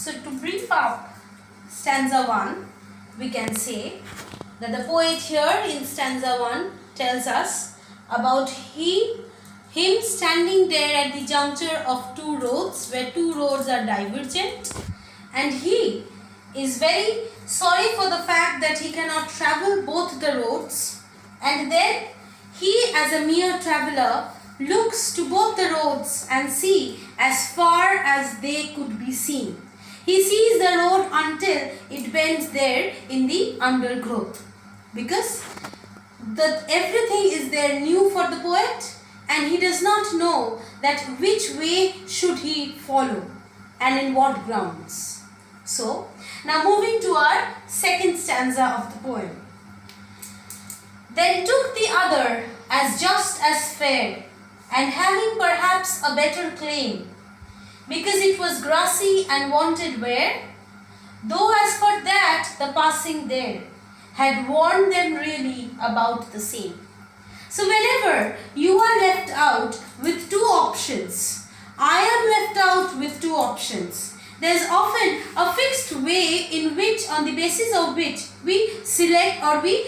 So to brief up stanza 1, we can say that the poet here in stanza 1 tells us about him standing there at the juncture of two roads where two roads are divergent, and he is very sorry for the fact that he cannot travel both the roads, and then he as a mere traveller looks to both the roads and see as far as they could be seen. He sees the road until it bends there in the undergrowth, because everything is there new for the poet, and he does not know that which way should he follow and in what grounds. So now moving to our second stanza of the poem. Then took the other as just as fair, and having perhaps a better claim, because it was grassy and wanted wear, though as for that the passing there had warned them really about the same. So whenever you are left out with two options, I am left out with two options, there is often a fixed way in which, on the basis of which we select or we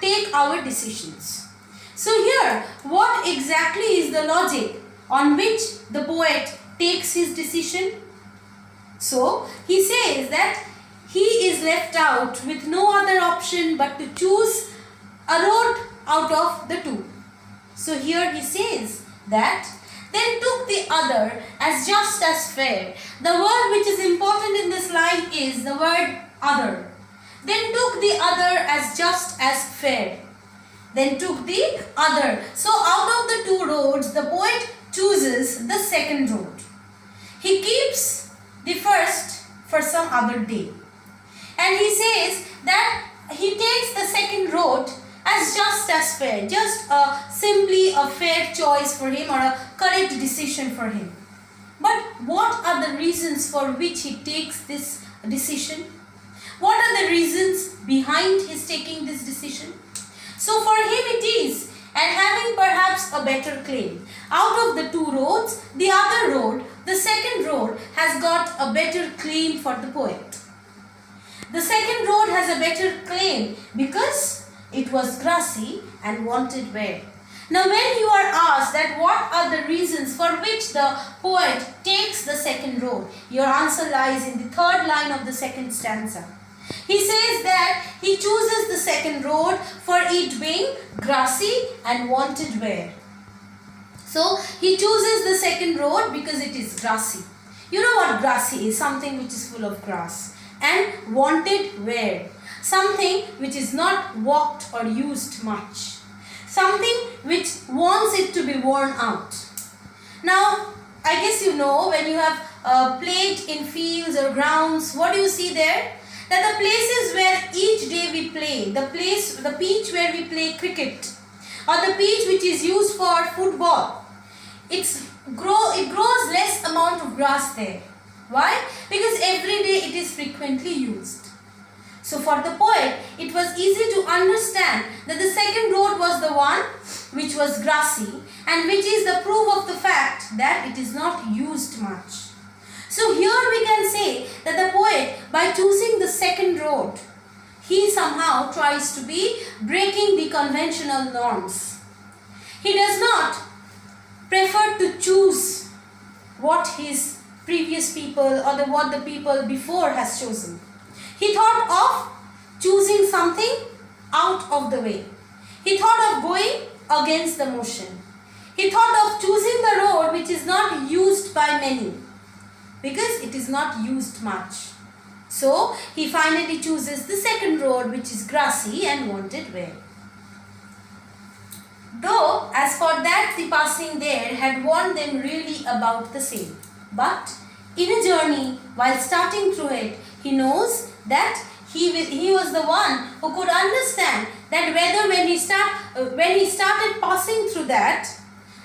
take our decisions. So here, what exactly is the logic on which the poet takes his decision? So he says that he is left out with no other option but to choose a road out of the two. So here he says that then took the other as just as fair. The word which is important in this line is the word other. Then took the other as just as fair. Then took the other. So out of the two roads, the poet chooses the second road. He keeps the first for some other day. And he says that he takes the second road as just as fair, just simply a fair choice for him or a correct decision for him. But what are the reasons for which he takes this decision? What are the reasons behind his taking this decision? So for him it is, and having perhaps a better claim. Out of the two roads, the other road, the second road, has got a better claim for the poet. The second road has a better claim because it was grassy and wanted wear. Now when you are asked that what are the reasons for which the poet takes the second road, your answer lies in the third line of the second stanza. He says that he chooses the second road for it being grassy and wanted wear. So he chooses the second road because it is grassy. You know what grassy is? Something which is full of grass. And wanted wear. Something which is not walked or used much. Something which wants it to be worn out. Now, I guess you know when you have played in fields or grounds, what do you see there? That the places where each day we play, the pitch where we play cricket, or the pitch which is used for football, it grows less amount of grass there. Why? Because every day it is frequently used. So for the poet, it was easy to understand that the second road was the one which was grassy, and which is the proof of the fact that it is not used much. So here we can say that the poet, by choosing the second road, he somehow tries to be breaking the conventional norms. He does not prefer to choose what his previous people or what the people before has chosen. He thought of choosing something out of the way. He thought of going against the motion. He thought of choosing the road which is not used by many, because it is not used much. So he finally chooses the second road which is grassy and wanted wear. Though as for that the passing there had warned them really about the same. But in a journey, while starting through it, he knows that he was the one who could understand that whether when he started passing through that,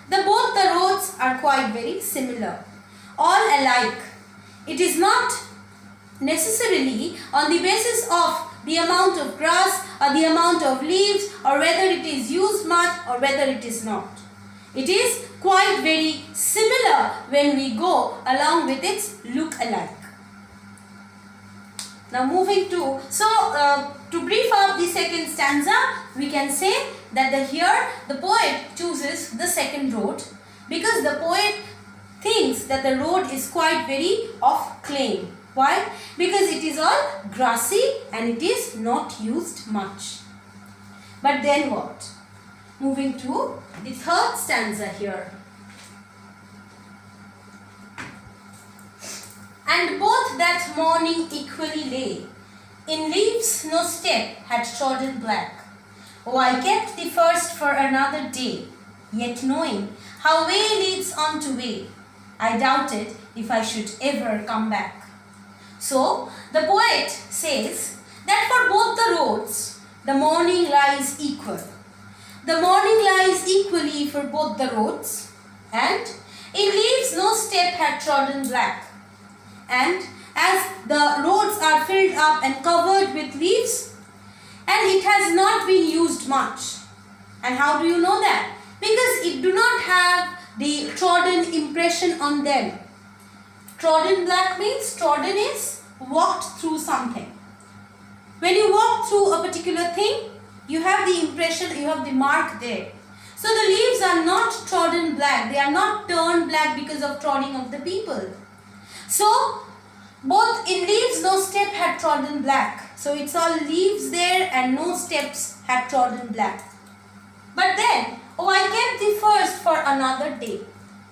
both the roads are quite very similar, all alike. It is not necessarily on the basis of the amount of grass or the amount of leaves or whether it is used much or whether it is not. It is quite very similar when we go along with its look alike. Now moving to, to brief up the second stanza, we can say that here the poet chooses the second road because the poet thinks that the road is quite very of clay. Why? Because it is all grassy and it is not used much. But then what? Moving to the third stanza here. And both that morning equally lay, in leaves no step had trodden black. Oh, I kept the first for another day, yet knowing how way leads on to way, I doubted if I should ever come back. So, the poet says that for both the roads, the morning lies equal. The morning lies equally for both the roads, and in leaves no step had trodden black. And as the roads are filled up and covered with leaves, and it has not been used much. And how do you know that? Because it do not have the trodden impression on them. Trodden black means trodden is walked through something. When you walk through a particular thing, you have the impression, you have the mark there. So the leaves are not trodden black. They are not turned black because of trodding of the people. So, both in leaves no step had trodden black. So, it's all leaves there and no steps had trodden black. But then, oh, I kept the first for another day.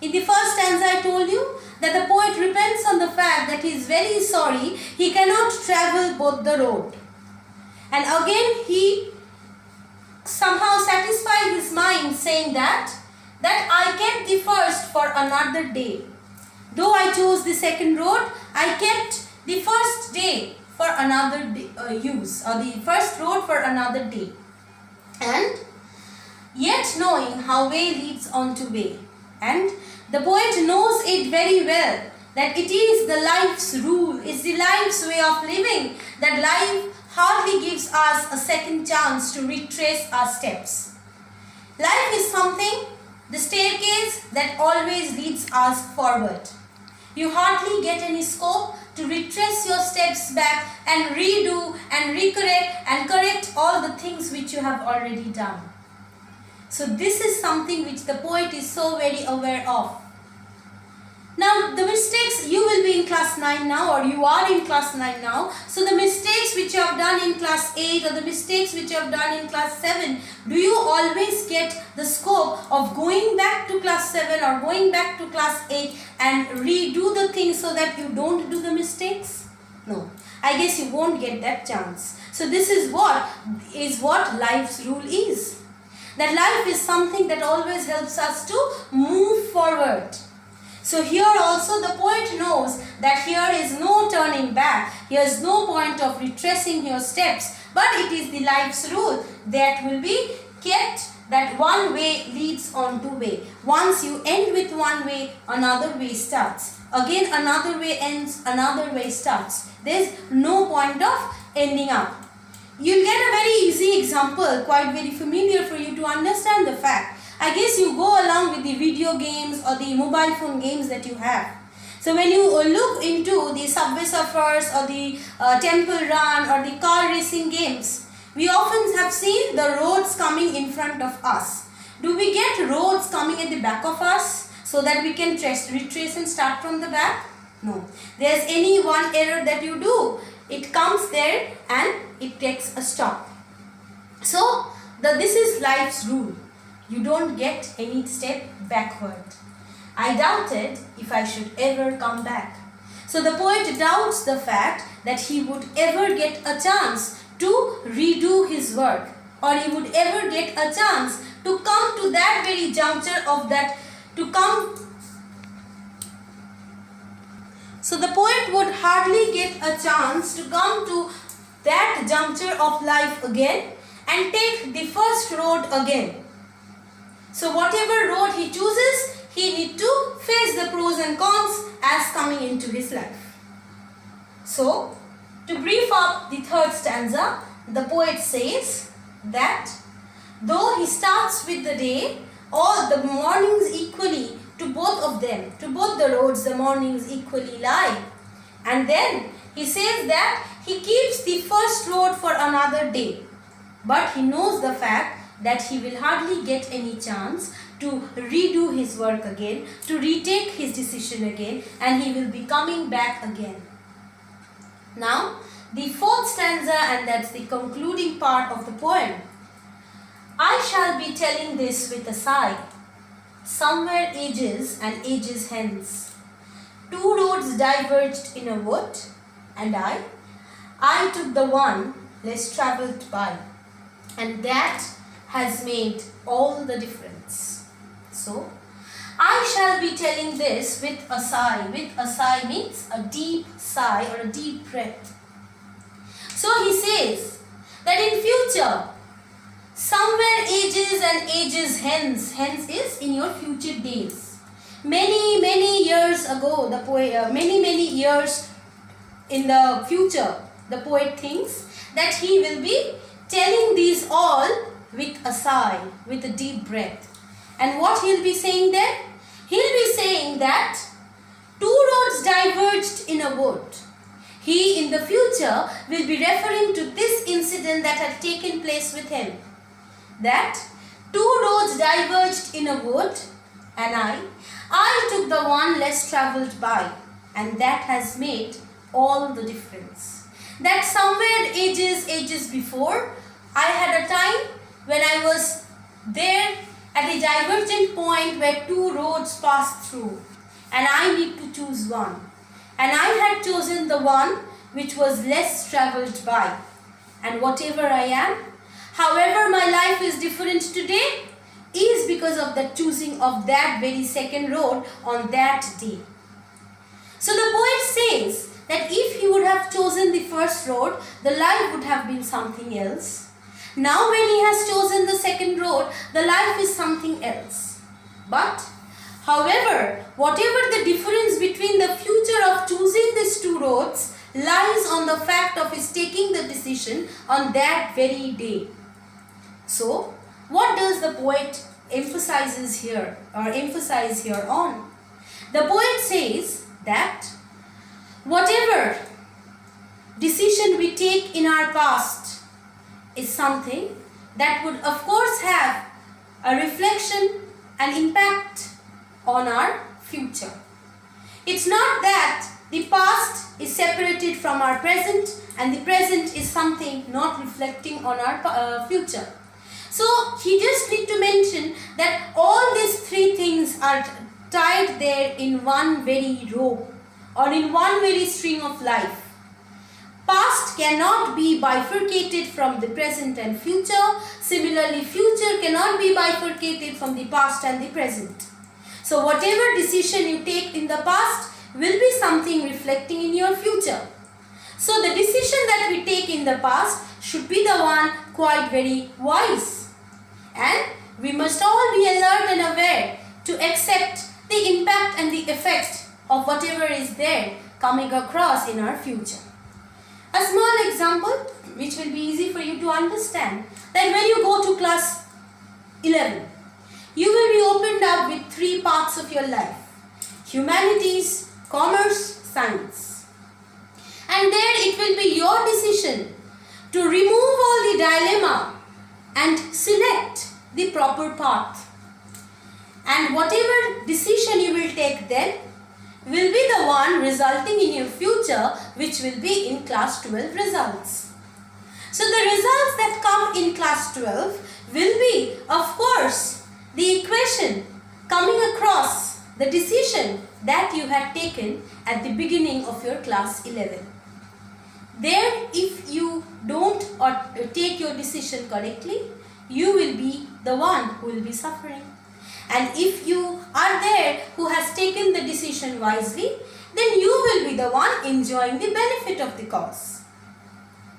In the first stanza I told you that the poet repents on the fact that he is very sorry he cannot travel both the road. And again he somehow satisfied his mind saying that I kept the first for another day. Though I chose the second road, I kept the first day for another day, use, or the first road for another day. And yet knowing how way leads on to way. And the poet knows it very well that it is the life's rule, it's the life's way of living, that life hardly gives us a second chance to retrace our steps. Life is something, the staircase that always leads us forward. You hardly get any scope to retrace your steps back and redo and recorrect and correct all the things which you have already done. So this is something which the poet is so very aware of. Now the mistakes, you will be in class 9 now, or you are in class 9 now. So the mistakes which you have done in class 8 or the mistakes which you have done in class 7, do you always get the scope of going back to class 7 or going back to class 8 and redo the things so that you don't do the mistakes? No, I guess you won't get that chance. So this is what life's rule is. That life is something that always helps us to move forward. So here also the poet knows that here is no turning back, here is no point of retracing your steps, but it is the life's rule that will be kept, that one way leads on to way. Once you end with one way, another way starts. Again another way ends, another way starts. There is no point of ending up. You'll get a very easy example, quite very familiar for you to understand the fact. I guess you go along with the video games or the mobile phone games that you have. So when you look into the Subway Surfers or the Temple Run or the car racing games, we often have seen the roads coming in front of us. Do we get roads coming at the back of us so that we can retrace and start from the back? No. There's any one error that you do, it comes there and it takes a stop. So this is life's rule. You don't get any step backward. I doubted if I should ever come back. So the poet doubts the fact that he would ever get a chance to redo his work, or he would ever get a chance to come to that very juncture of that, So the poet would hardly get a chance to come to that juncture of life again and take the first road again. So whatever road he chooses, he needs to face the pros and cons as coming into his life. So, to brief up the third stanza, the poet says that though he starts with the day, all the mornings equally to both of them, to both the roads, the mornings equally lie. And then he says that he keeps the first road for another day. But he knows the fact that he will hardly get any chance to redo his work again, to retake his decision again, and he will be coming back again. Now, the fourth stanza, and that's the concluding part of the poem. I shall be telling this with a sigh, somewhere ages and ages hence. Two roads diverged in a wood, and I took the one less travelled by, and that has made all the difference. So, I shall be telling this with a sigh. With a sigh means a deep sigh or a deep breath. So he says that in future, somewhere ages and ages hence, hence is in your future days. Many years ago, the poet, many years in the future, the poet thinks that he will be telling these all with a sigh, with a deep breath. And what he'll be saying then? He'll be saying that two roads diverged in a wood. He in the future will be referring to this incident that had taken place with him. That two roads diverged in a wood, and I took the one less travelled by, and that has made all the difference. That somewhere ages before, I had a time when I was there at a divergent point where two roads passed through, and I need to choose one. And I had chosen the one which was less travelled by. And whatever I am, however my life is different today, is because of the choosing of that very second road on that day. So the poet says that if he would have chosen the first road, the life would have been something else. Now when he has chosen the second road, the life is something else. But however, whatever the difference between the future of choosing these two roads lies on the fact of his taking the decision on that very day. So, what does the poet emphasize here on? The poet says that whatever decision we take in our past is something that would of course have a reflection and impact on our future. It's not that the past is separated from our present and the present is something not reflecting on our future. So he just need to mention that all these three things are tied there in one very rope or in one very string of life. Past cannot be bifurcated from the present and future. Similarly, future cannot be bifurcated from the past and the present. So whatever decision you take in the past will be something reflecting in your future. So the decision that we take in the past should be the one quite very wise. And we must all be alert and aware to accept the impact and the effect of whatever is there coming across in our future. A small example which will be easy for you to understand, that when you go to class 11, you will be opened up with three parts of your life: humanities, commerce, science. And there it will be your decision to remove all the dilemma and select the proper path. And whatever decision you will take then will be the one resulting in your future, which will be in class 12 results. So the results that come in class 12 will be, of course, the equation coming across the decision that you had taken at the beginning of your class 11. There, if you don't or take your decision correctly, you will be the one who will be suffering. And if you are there who has taken the decision wisely, then you will be the one enjoying the benefit of the cause.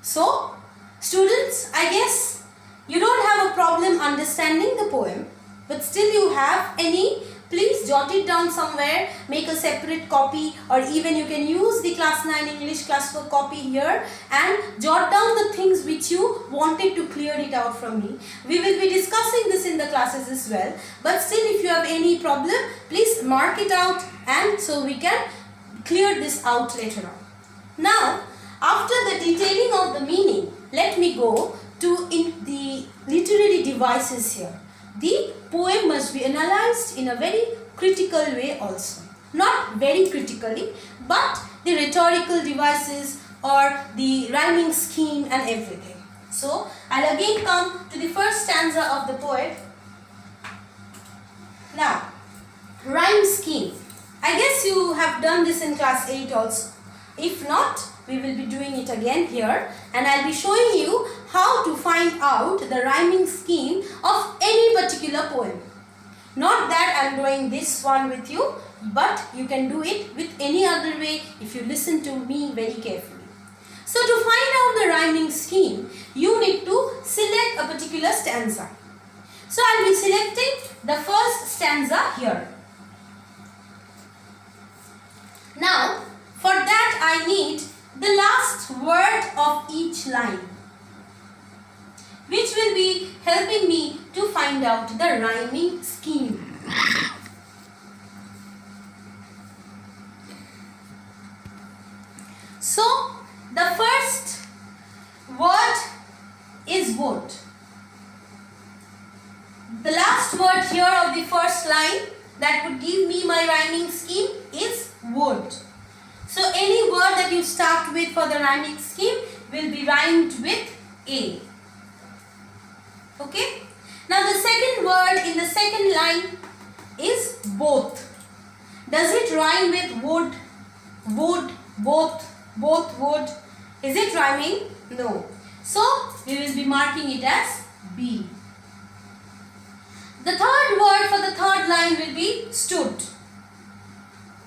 So, students, I guess you don't have a problem understanding the poem, but still you have any, please jot it down somewhere, make a separate copy, or even you can use the class 9 English class 4 copy here and jot down the things which you wanted to clear it out from me. We will be discussing this in the classes as well, but still if you have any problem, please mark it out and so we can clear this out later on. Now, After the detailing of the meaning, let me go to the literary devices here. The poem must be analyzed in a very critical way also. Not very critically, but the rhetorical devices or the rhyming scheme and everything. So, I'll again come to the first stanza of the poem. Now, rhyme scheme. I guess you have done this in class 8 also. If not, we will be doing it again here, and I'll be showing you how to find out the rhyming scheme of any particular poem. Not that I'm doing this one with you, but you can do it with any other way if you listen to me very carefully. So to find out the rhyming scheme, you need to select a particular stanza. So I'll be selecting the first stanza here. Now, for that I need the last word of each line, which will be helping me to find out the rhyming scheme. So, the first word is wood. The last word here of the first line that would give me my rhyming scheme is wood. So, any word that you start with for the rhyming scheme will be rhymed with A. Okay? Now, the second word in the second line is both. Does it rhyme with wood, wood, both wood? Is it rhyming? No. So, we will be marking it as B. The third word for the third line will be stood.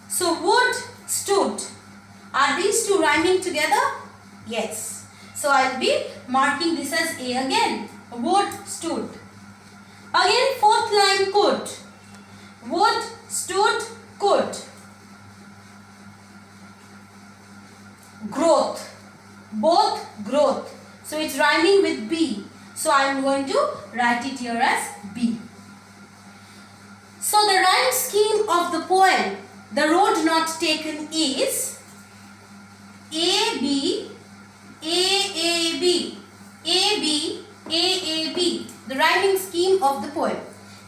So, wood, stood. Are these two rhyming together? Yes. So, I will be marking this as A again. Wood, stood. Again, fourth line, could. Wood, stood, could. Growth. Both, growth. So, it's rhyming with B. So, I am going to write it here as B. So, the rhyme scheme of the poem, The Road Not Taken, is A, B, A, B, A, B, A, B. The rhyming scheme of the poem.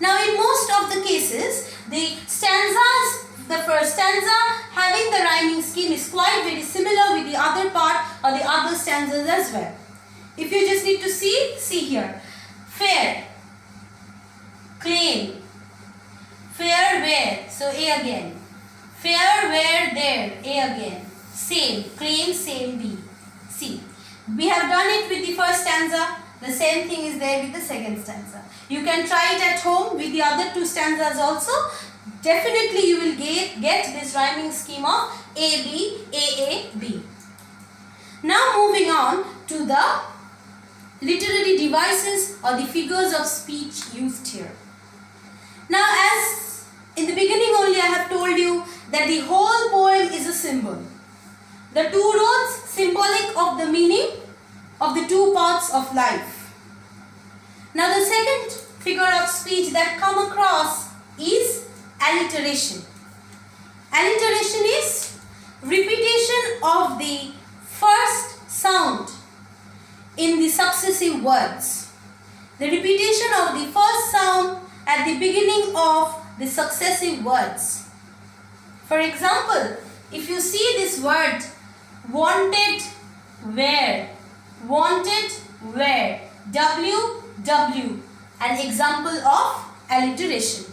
Now, in most of the cases, the stanzas, the first stanza having the rhyming scheme is quite very similar with the other part or the other stanzas as well. If you just need to see here. Fair, claim, fair, where, so A again. Fair, where, there, A again. Same, claim, same, B. See, we have done it with the first stanza. The same thing is there with the second stanza. You can try it at home with the other two stanzas also. Definitely you will get this rhyming scheme of A, B, A, B. Now moving on to the literary devices or the figures of speech used here. Now, as in the beginning only I have told you that the whole poem is a symbol. The two roads symbolic of the meaning of the two paths of life. Now, the second figure of speech that come across is alliteration. Alliteration is repetition of the first sound in the successive words. The repetition of the first sound at the beginning of the successive words. For example, if you see this word wanted where, wanted where, W, an example of alliteration.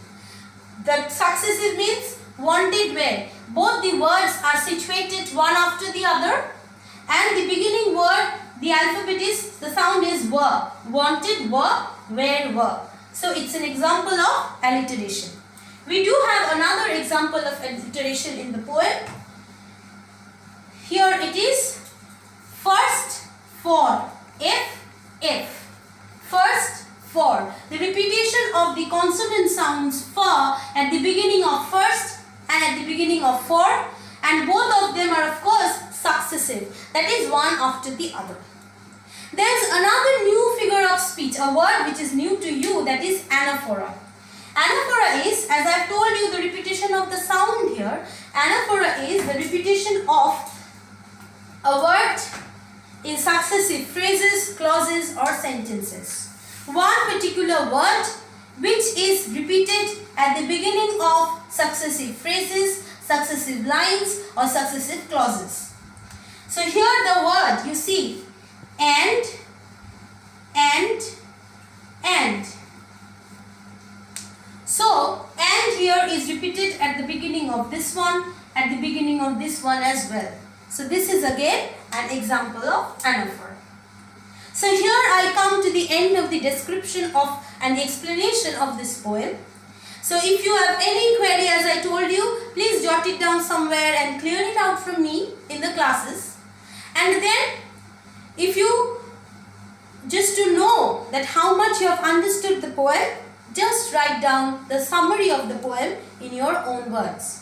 The successive means wanted where. Both the words are situated one after the other, and the beginning word, the alphabet is, the sound is were. Wanted were, where were. So it's an example of alliteration. We do have another example of alliteration in the poem. Here it is first, for, F. First, for. The repetition of the consonant sounds for at the beginning of first and at the beginning of for, and both of them are of course successive. That is one after the other. There is another new figure of speech, a word which is new to you, that is anaphora. Anaphora is, as I have told you, the repetition of the sound here. Anaphora is the repetition of a word in successive phrases, clauses or sentences. One particular word which is repeated at the beginning of successive phrases, successive lines or successive clauses. So here the word you see and. So and here is repeated at the beginning of this one, at the beginning of this one as well. So this is again an example of anaphor. So here I come to the end of the description of and the explanation of this poem. So if you have any query, as I told you, please jot it down somewhere and clear it out from me in the classes. And then if you just to know that how much you have understood the poem, just write down the summary of the poem in your own words.